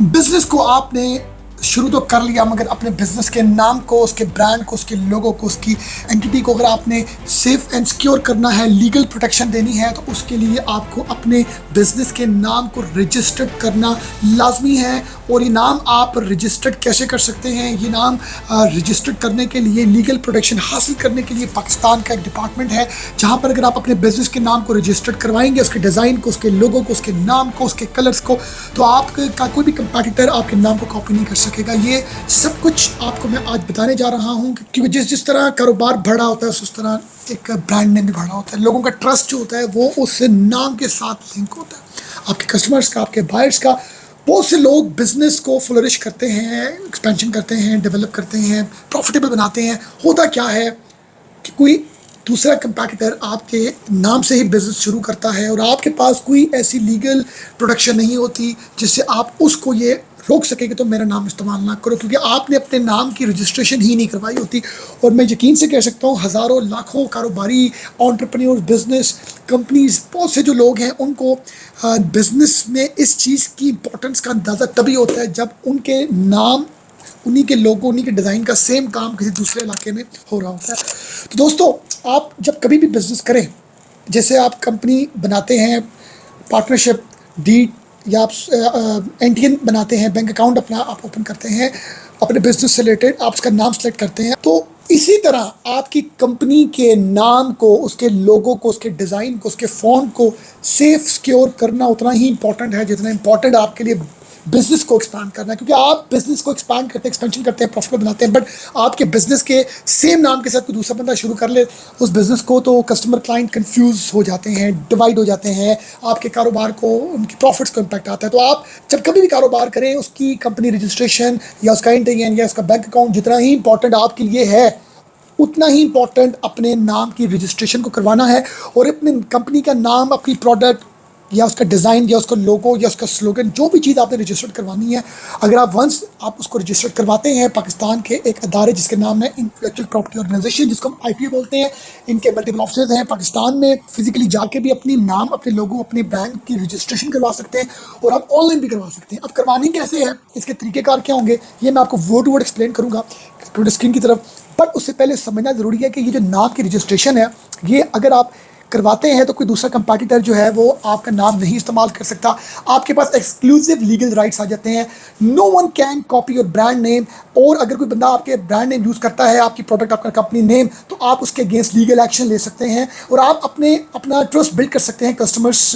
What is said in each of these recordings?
Business को आपने शुरू तो कर लिया, मगर अपने बिजनेस के नाम को, उसके ब्रांड को, उसके लोगो को, उसकी एंटिटी को अगर आपने सेफ एंड सिक्योर करना है, लीगल प्रोटेक्शन देनी है, तो उसके लिए आपको अपने बिजनेस के नाम को रजिस्टर्ड करना लाजमी है। और ये नाम आप रजिस्टर्ड कैसे कर सकते हैं? ये नाम रजिस्टर्ड करने के लिए, लीगल प्रोटेक्शन हासिल करने के लिए पाकिस्तान का एक डिपार्टमेंट है, जहाँ पर अगर आप अपने बिजनेस के नाम को रजिस्टर्ड करवाएंगे, उसके डिज़ाइन को, उसके लोगो को, उसके नाम को, उसके कलर्स को, तो आपका कोई भी कंपटीटर आपके नाम को कॉपी नहीं कर सकेगा। ये सब कुछ आपको मैं आज बताने जा रहा हूँ, क्योंकि जिस तरह कारोबार बढ़ा होता है उस तरह एक ब्रांड नेम भी बढ़ा होता है। लोगों का ट्रस्ट जो होता है वो उस नाम के साथ लिंक होता है, आपके कस्टमर्स का, आपके बायर्स का। बहुत से लोग बिजनेस को फ्लोरिश करते हैं, एक्सपेंशन करते हैं, डेवलप करते हैं, प्रॉफिटेबल बनाते हैं। होता क्या है कि कोई दूसरा कंपटीटर आपके नाम से ही बिजनेस शुरू करता है और आपके पास कोई ऐसी लीगल प्रोटेक्शन नहीं होती जिससे आप उसको ये रोक सकेंगे तो मेरा नाम इस्तेमाल ना करो, क्योंकि आपने अपने नाम की रजिस्ट्रेशन ही नहीं करवाई होती। और मैं यकीन से कह सकता हूँ हज़ारों लाखों कारोबारी, एंटरप्रेन्योर, बिजनेस कंपनीज, बहुत से जो लोग हैं उनको बिजनेस में इस चीज़ की इम्पोर्टेंस का अंदाज़ा तभी होता है जब उनके नाम, उन्हीं के लोगो, उन्हीं के डिज़ाइन का सेम काम किसी दूसरे इलाके में हो रहा होता है। तो दोस्तों, आप जब कभी भी बिजनेस करें, जैसे आप कंपनी बनाते हैं, पार्टनरशिप डीड, या आप एनटीएन बनाते हैं, बैंक अकाउंट अपना आप ओपन करते हैं अपने बिजनेस से रिलेटेड, आप उसका नाम सेलेक्ट करते हैं, तो इसी तरह आपकी कंपनी के नाम को, उसके लोगो को, उसके डिज़ाइन को, उसके फॉन्ट को सेफ सिक्योर करना उतना ही इंपॉर्टेंट है जितना इंपॉर्टेंट आपके लिए बिजनेस को एक्सपांड करना है। क्योंकि आप बिजनेस को एक्सपांड करते हैं, एक्सपेंशन करते हैं, प्रॉफिट बनाते हैं, बट आपके बिजनेस के सेम नाम के साथ कोई दूसरा बंदा शुरू कर ले उस बिजनेस को, तो कस्टमर क्लाइंट कंफ्यूज हो जाते हैं, डिवाइड हो जाते हैं, आपके कारोबार को, उनकी प्रॉफिट्स को इम्पैक्ट आता है। तो आप जब कभी भी कारोबार करें, उसकी कंपनी रजिस्ट्रेशन या उसका एनटीएन या उसका बैंक अकाउंट जितना ही इंपॉर्टेंट आपके लिए है, उतना ही इंपॉर्टेंट अपने नाम की रजिस्ट्रेशन को करवाना है। और अपने कंपनी का नाम, अपनी प्रोडक्ट या उसका डिज़ाइन या उसका लोगो या उसका स्लोगन, जो भी चीज़ आपने रजिस्टर्ड करवानी है, अगर आप वंस आप उसको रजिस्टर्ड करवाते हैं, पाकिस्तान के एक अदारे जिसके नाम है इंटेलेक्चुअल प्रॉपर्टी ऑर्गेनाइजेशन, जिसको हम आईपीओ बोलते हैं, इनके मल्टीपल ऑफिस हैं पाकिस्तान में, फिजिकली जाके भी अपनी नाम, अपने लोगो, अपने ब्रांड की रजिस्ट्रेशन करवा सकते हैं और आप ऑनलाइन भी करवा सकते हैं। अब करवानी कैसे है, इसके तरीक़ेकार क्या होंगे, ये मैं आपको वर्ड टू वर्ड एक्सप्लेन करूँगा टू स्क्रीन की तरफ। बट उससे पहले समझना ज़रूरी है कि ये जो नाम की रजिस्ट्रेशन है, ये अगर आप करवाते हैं तो कोई दूसरा कंपटीटर जो है वो आपका नाम नहीं इस्तेमाल कर सकता। आपके पास एक्सक्लूसिव लीगल राइट्स आ जाते हैं। No one can copy your brand name. और अगर कोई बंदा आपके ब्रांड नेम यूज़ करता है, आपकी प्रोडक्ट, आपका कंपनी नेम, तो आप उसके अगेंस्ट लीगल एक्शन ले सकते हैं और आप अपना ट्रस्ट बिल्ड कर सकते हैं कस्टमर्स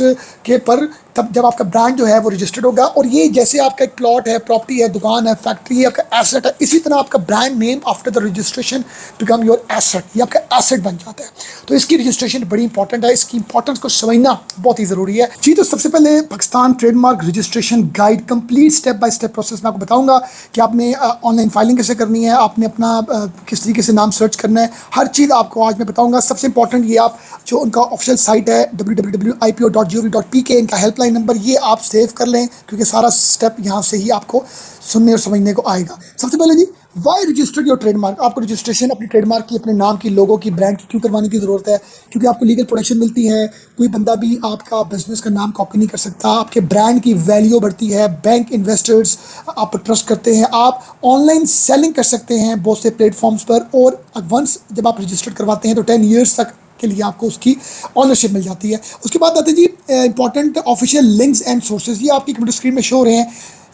के पर, तब जब आपका ब्रांड जो है वो रजिस्टर्ड होगा। और ये जैसे आपका एक प्लॉट है, प्रॉपर्टी है, दुकान है, फैक्ट्री है, आपका एसेट है, इसी तरह आपका brand name after the registration become your asset, ये आपका एसेट बन जाता है। तो इसकी रजिस्ट्रेशन बड़ी इंपॉर्टेंट है, इसकी इंपॉर्टेंस को समझना बहुत ही ज़रूरी है जी। तो सबसे पहले Pakistan trademark registration guide complete step by step process मैं आपको बताऊंगा कि आपने ऑनलाइन फाइलिंग कैसे करनी है, आपने अपना किस तरीके से नाम सर्च करना है, हर चीज़ आपको आज मैं बताऊंगा। सबसे इंपॉर्टेंट ये, आप जो उनका ऑफिशियल साइट है www.ipo.gov.pk, इनका हेल्पलाइन नंबर, ये आप सेव कर लें, क्योंकि सारा स्टेप यहाँ से ही आपको सुनने और समझने को आएगा। सबसे पहले जी, वाई रजिस्टर्ड योर ट्रेडमार्क। आपको रजिस्ट्रेशन अपनी ट्रेडमार्क की, अपने नाम की, लोगों की, ब्रांड की क्यों करवाने की ज़रूरत है? क्योंकि आपको लीगल प्रोटेक्शन मिलती है, कोई बंदा भी आपका बिजनेस का नाम कॉपी नहीं कर सकता, आपके ब्रांड की वैल्यू बढ़ती है, बैंक इन्वेस्टर्स आप पर ट्रस्ट करते हैं, आप ऑनलाइन सेलिंग कर सकते हैं बहुत से प्लेटफॉर्म्स पर। और वंस जब आप रजिस्टर्ड करवाते हैं तो 10 ईयर्स तक के लिए आपको उसकी ऑनरशिप मिल जाती है। उसके बाद आते हैं जी important official links and sources. ये आपकी कंप्यूटर स्क्रीन में शो हो रहे हैं,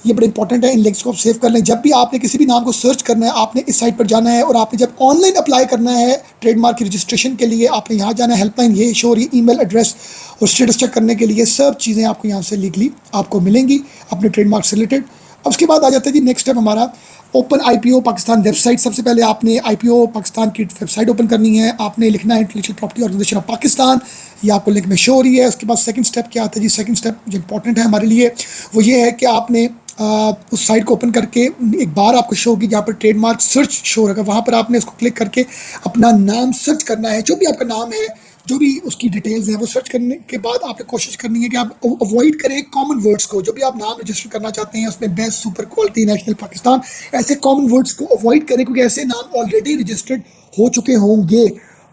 ये बड़े इंपॉर्टेंट है, इन लिंक्स को आप सेव कर लें। जब भी आपने किसी भी नाम को सर्च करना है, आपने इस साइट पर जाना है, और आपने जब ऑनलाइन अप्लाई करना है ट्रेडमार्क की रजिस्ट्रेशन के लिए, आपने यहाँ जाना है, हेल्पलाइन ये शो हो रही है, ईमेल एड्रेस और स्टेटस चेक करने के लिए सब चीज़ें आपको यहाँ से लीगली आपको मिलेंगी अपने ट्रेडमार्क से रिलेटेड। अब उसके बाद आ जाता है जी नेक्स्ट स्टेप हमारा, ओपन आईपीओ पाकिस्तान वेबसाइट। सबसे पहले आपने आईपीओ पाकिस्तान की वेबसाइट ओपन करनी है, आपने लिखना है intellectual property organization of Pakistan, ये आपको लिंक में शो हो रही है। उसके बाद सेकंड स्टेप क्या आता है जी, सेकंड स्टेप जो इंपॉर्टेंट है हमारे लिए वो ये है कि आपने उस साइट को ओपन करके एक बार आपको शो होगी जहाँ पर ट्रेडमार्क सर्च शो होगा, वहाँ पर आपने इसको क्लिक करके अपना नाम सर्च करना है। जो भी आपका नाम है, जो भी उसकी डिटेल्स हैं, वो सर्च करने के बाद आपने कोशिश करनी है कि आप अवॉइड करें कॉमन वर्ड्स को। जो भी आप नाम रजिस्टर करना चाहते हैं उसमें best, super, quality, national, Pakistan, ऐसे कॉमन वर्ड्स को अवॉइड करें, क्योंकि ऐसे नाम ऑलरेडी रजिस्टर्ड हो चुके होंगे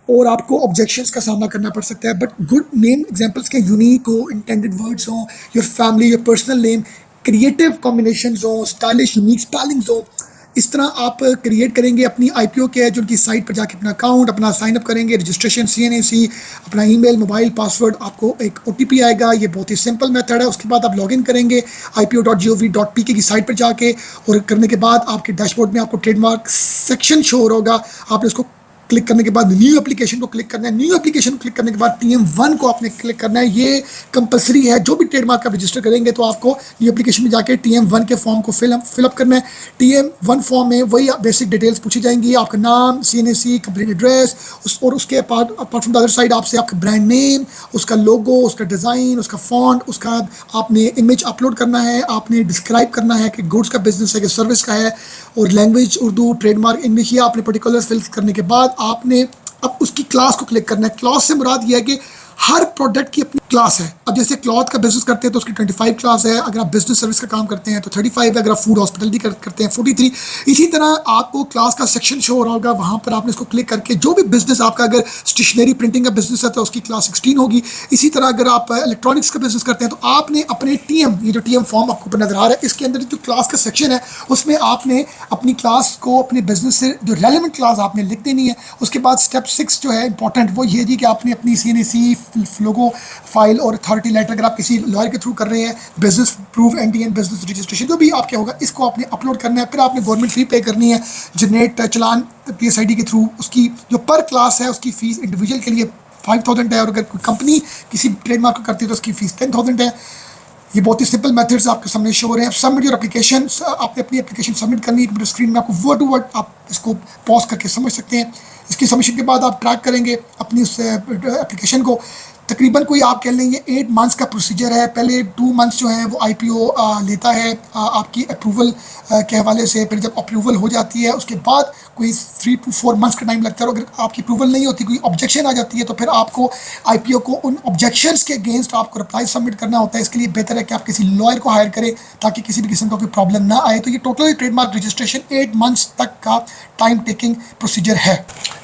और आपको ऑब्जेक्शंस का सामना करना पड़ सकता है। बट गुड नेम एग्जांपल्स के यूनिक हो, इंटेंडेड वर्ड्स हो, your family, your personal name, creative combination हो, स्टाइलिश यूनिक स्पेलिंग्स हो, इस तरह आप क्रिएट करेंगे अपनी आईपीओ के जो उनकी साइट पर जाके अपना अकाउंट अपना साइन अप करेंगे, रजिस्ट्रेशन CNAC, अपना ईमेल मोबाइल पासवर्ड, आपको एक OTP आएगा। ये बहुत ही सिंपल मेथड है। उसके बाद आप लॉगिन करेंगे ipo.gov.pk की साइट पर जाके, और करने के बाद आपके डैशबोर्ड में आपको ट्रेडमार्क सेक्शन शो हो रहा होगा। आपने उसको क्लिक करने के बाद न्यू एप्लीकेशन को क्लिक करना है। न्यू एप्लीकेशन को क्लिक करने के बाद TM1 को आपने क्लिक करना है। ये कंपलसरी है, जो भी ट्रेडमार्क आप रजिस्टर करेंगे तो आपको न्यू एप्लीकेशन में जाके TM1 के फॉर्म को फिलअप करना है। TM1 फॉर्म में वही बेसिक डिटेल्स पूछी जाएंगी, आपका नाम, CNAC, कंप्लीट एड्रेस, और उसके apart from the other side आपसे आपका ब्रांड नेम, उसका लोगो, उसका डिज़ाइन, उसका फॉन्ट, उसका आपने इमेज अपलोड करना है। आपने डिस्क्राइब करना है कि गुड्स का बिजनेस है कि सर्विस का है, और लैंग्वेज उर्दू, ट्रेडमार्क इंग्लिश, या आपने पर्टिकुलर फिल करने के बाद आपने अब उसकी क्लास को क्लिक करना है। क्लास से मुराद ये है कि हर प्रोडक्ट की अपनी क्लास है। अब जैसे क्लॉथ का बिजनेस करते हैं तो उसकी 25 क्लास है, अगर आप बिजनेस सर्विस का काम करते हैं तो 35 है, अगर आप फूड हॉस्पिटलिटी करते हैं 43। इसी तरह आपको क्लास का सेक्शन शो हो रहा होगा, वहाँ पर आपने इसको क्लिक करके जो भी बिजनेस आपका, अगर स्टेशनरी प्रिंटिंग का बिजनेस है तो उसकी क्लास 16 होगी। इसी तरह अगर आप इलेक्ट्रॉनिक्स का बिजनेस करते हैं तो आपने अपने TM, ये जो TM फॉर्म आपको ऊपर नजर आ रहा है, इसके अंदर जो क्लास का सेक्शन है उसमें आपने अपनी क्लास को अपने बिजनेस से जो रेलिवेंट क्लास आपने लिख देनी है। उसके बाद स्टेप 6 जो है इंपॉर्टेंट, वो ये जी कि आपने अपनी CNAC लोगो फाइल और अथॉरिटी लेटर, अगर आप किसी लॉयर के थ्रू कर रहे हैं, business proof, NTN business registration, जो भी आपके होगा, इसको आपने अपलोड करना है। फिर आपने गवर्नमेंट फी पे करनी है, जनरेट चलान PSID के थ्रू। उसकी जो पर क्लास है उसकी फ़ीस इंडिविजुअल के लिए 5000 है, और अगर कोई कंपनी किसी ट्रेडमार्क को करती है तो उसकी फ़ीस 10,000 है। ये बहुत ही सिंपल मेथड्स आपके सामने शो हो रहे हैं। सबमिट योर एप्लीकेशन, आपने अपनी एप्लीकेशन सबमिट करनी है। स्क्रीन में आपको वर्ड टू वर्ड आप इसको पॉज करके समझ सकते हैं। इसकी सबमिशन के बाद आप ट्रैक करेंगे अपनी उस एप्लीकेशन को। तकरीबन कोई आप कह लेंगे 8 मंथ्स का प्रोसीजर है। पहले 2 मंथ्स जो है वो IPO लेता है आपकी अप्रूवल के हवाले से। फिर जब अप्रूवल हो जाती है उसके बाद कोई 3 to 4 मंथ्स का टाइम लगता है। और अगर आपकी अप्रूवल नहीं होती, कोई ऑब्जेक्शन आ जाती है, तो फिर आपको IPO को उन ऑब्जेक्शंस के अगेंस्ट आपको रिप्लाई सबमिट करना होता है। इसके लिए बेहतर है कि आप किसी लॉयर को हायर करें ताकि किसी भी किस्म का कोई प्रॉब्लम ना आए। तो ये टोटल ट्रेडमार्क रजिस्ट्रेशन 8 मंथ्स तक का टाइम टेकिंग प्रोसीजर है।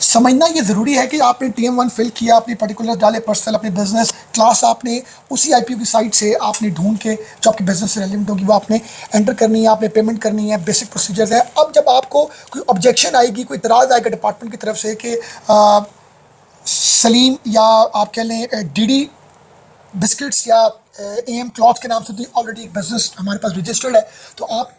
समझना ये ज़रूरी है कि आपने TM1 फिल किया, अपने पर्टिकुलर डाले, पर्सनल अपने बिजनेस क्लास आपने उसी IPO की साइट से आपने ढूंढ के जो आपके बिजनेस से रिलेवेंट होगी वो आपने एंटर करनी है, आपने पेमेंट करनी है। बेसिक प्रोसीजर है। अब जब आपको कोई ऑब्जेक्शन आएगी, कोई इतराज़ आएगा डिपार्टमेंट की तरफ से कि सलीम या आप कह लें DD बिस्किट्स या AM क्लॉथ के नाम से तो ऑलरेडी एक बिजनेस हमारे पास रजिस्टर्ड है, तो आप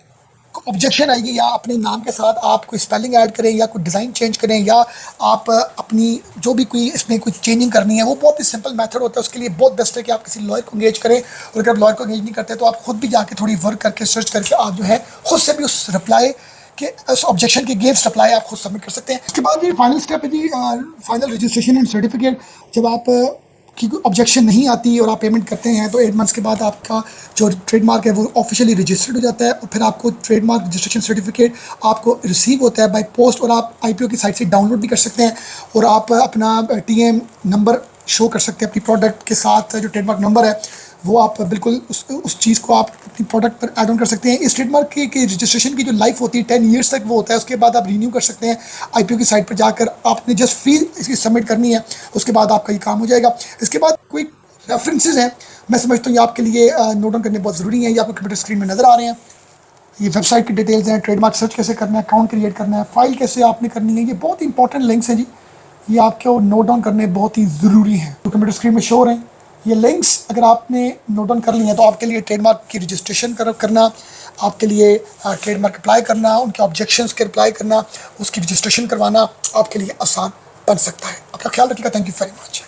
ऑब्जेक्शन आएगी, या अपने नाम के साथ आप कोई स्पेलिंग ऐड करें या कोई डिज़ाइन चेंज करें, या आप अपनी जो भी कोई इसमें कोई चेंजिंग करनी है, वो बहुत ही सिंपल मेथड होता है। उसके लिए बहुत बेस्ट है कि आप किसी लॉयर को एंगेज करें। और अगर आप लॉयर को एंगेज नहीं करते तो आप खुद भी जाके थोड़ी वर्क करके सर्च करके आप जो है खुद से भी उस रिप्लाई के उस ऑब्जेक्शन के अगेंस्ट रिप्लाई आप खुद सबमिट कर सकते हैं। उसके बाद ये फाइनल स्टेप है जी, फाइनल रजिस्ट्रेशन एंड सर्टिफिकेट। जब आप की कोई ऑब्जेक्शन नहीं आती और आप पेमेंट करते हैं तो 8 मंथ्स के बाद आपका जो ट्रेडमार्क है वो ऑफिशियली रजिस्टर्ड हो जाता है। और फिर आपको ट्रेडमार्क रजिस्ट्रेशन सर्टिफिकेट आपको रिसीव होता है बाय पोस्ट, और आप IPO की साइट से डाउनलोड भी कर सकते हैं। और आप अपना TM नंबर शो कर सकते हैं अपनी प्रोडक्ट के साथ। जो ट्रेडमार्क नंबर है वो आप बिल्कुल उस चीज़ को आप अपनी प्रोडक्ट पर ऐड ऑन कर सकते हैं। इस ट्रेडमार्क की रजिस्ट्रेशन की जो लाइफ होती है 10 ईयर्स तक वो होता है। उसके बाद आप रीन्यू कर सकते हैं। IPO की साइट पर जाकर आपने जस्ट फी इसकी सबमिट करनी है, उसके बाद आपका ये काम हो जाएगा। इसके बाद कोई रेफरेंसेस हैं, मैं समझता हूँ ये आपके लिए नोट डाउन करने बहुत ज़रूरी है। ये आपको कंप्यूटर स्क्रीन में नज़र आ रहे हैं। ये वेबसाइट की डिटेल्स हैं, ट्रेडमार्क सर्च कैसे करना है, अकाउंट क्रिएट करना है, फाइल कैसे आपने करनी है, ये बहुत इंपॉर्टेंट लिंक्स हैं जी। ये आपको नोट डाउन करने बहुत ही ज़रूरी है। तो कंप्यूटर स्क्रीन में शो हो रहे हैं ये लिंक्स, अगर आपने नोट डाउन कर लिए हैं तो आपके लिए ट्रेडमार्क की रजिस्ट्रेशन करना, आपके लिए ट्रेडमार्क अप्लाई करना, उनके ऑब्जेक्शंस के रिप्लाई करना, उसकी रजिस्ट्रेशन करवाना आपके लिए आसान बन सकता है। अपना ख्याल रखिएगा। Thank you very much.